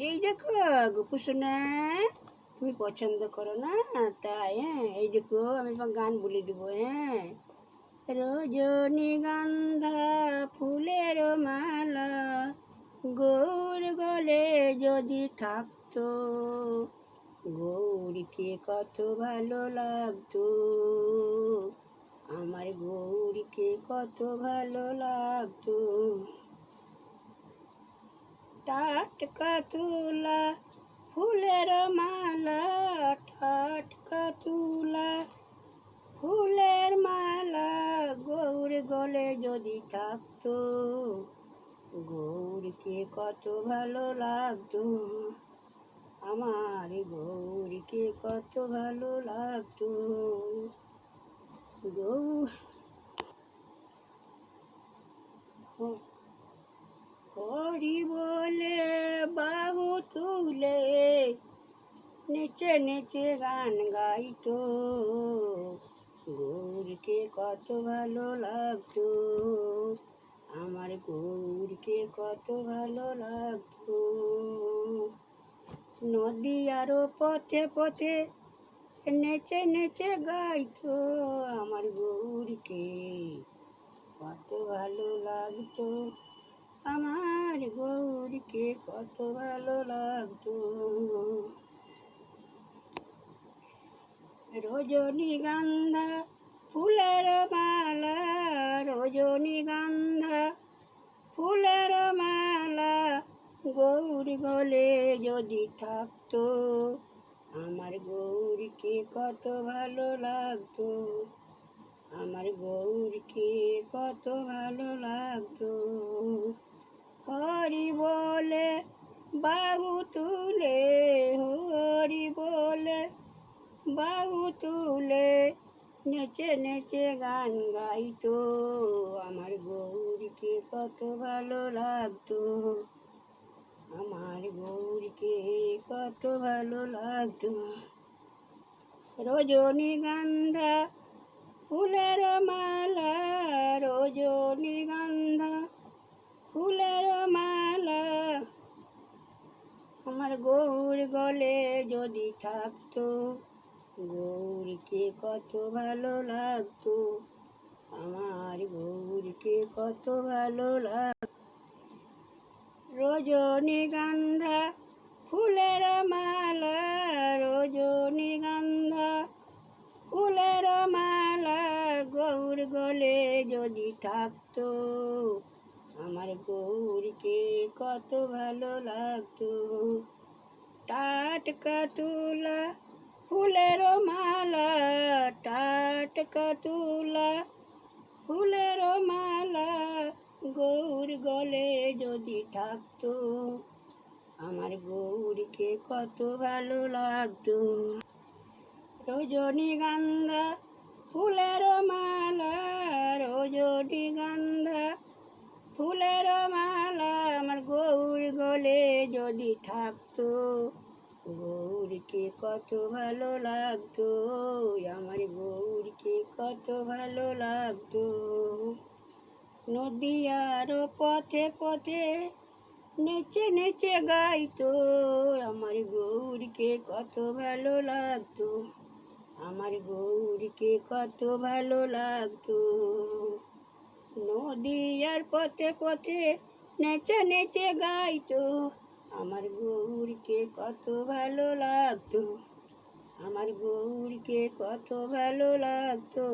এই দেখো গোপু সোনা, তুমি পছন্দ করো না তাই? হ্যাঁ, এই দেখো আমি তোমার গান বলে দেবো। হ্যাঁ, রজনীগন্ধা ফুলের মালা গৌর গলে যদি থাকতো, গৌরীকে কত ভালো লাগতো, আমার গৌরীকে কত ভালো লাগতো। টাটকা তুলা ফুলের মালা, টাটকা তুলা ফুলের মালা গৌর গলে যদি থাকতো, গৌরীকে কত ভালো লাগতো, আমার গৌরীকে কত ভালো লাগতো। হরি বলে বাহু তুলে নেচে নেচে গান গাইতো, গৌরীকে কত ভালো লাগতো, আমার গৌরীকে কত ভালো লাগতো। নদী আরো পথে পথে নেচে নেচে গাইতো, আমার গৌরীকে কত ভালো লাগতো, আমার গৌরীকে কত ভালো লাগতো। রজনীগন্ধা ফুলের মালা, রজনীগন্ধা ফুলের মালা গৌর গলে যদি থাকতো, আমার গৌরীকে কত ভালো লাগতো, আমার গৌরীকে কত ভালো লাগতো। হরি বলে বাহু তুলে, হরি বলে বাহু তুলে নেচে নেচে গান গাইতো, আমার গৌরীকে কত ভালো লাগতো, আমার গৌরীকে কত ভালো লাগতো। রজনীগন্ধা ফুলের মালা, রজনীগন্ধা ফুলের মালা আমার গৌর গলে যদি থাকতো, গৌরীকে কত ভালো লাগতো, আমার গৌরীকে কত ভালো লাগতো। রজনীগন্ধা ফুলের মালা, রজনীগন্ধা ফুলের মালা গৌর গলে যদি থাকতো, আমার গৌরীকে কত ভালো লাগতো। টাটকা তুলা ফুলের মালা, টাটকা তুলা ফুলের মালা গৌর গলে যদি থাকতো, আমার গৌরীকে কত ভালো লাগতো। রজনীগন্ধা ফুলের মালা, রজনীগন্ধা ফুলের মালা আমার গৌর গলে যদি থাকতো, গৌরীকে কত ভালো লাগতো, আমার গৌরীকে কত ভালো লাগতো। নদী আরো পথে পথে নেচে নেচে গাইতো, আমার গৌরীকে কত ভালো লাগতো, আমার গৌরীকে কত ভালো লাগতো। নদী আর পথে পথে নেচে নেচে গাইতো, আমার গৌরীকে কত ভালো লাগতো, আমার গৌরীকে কত ভালো লাগতো।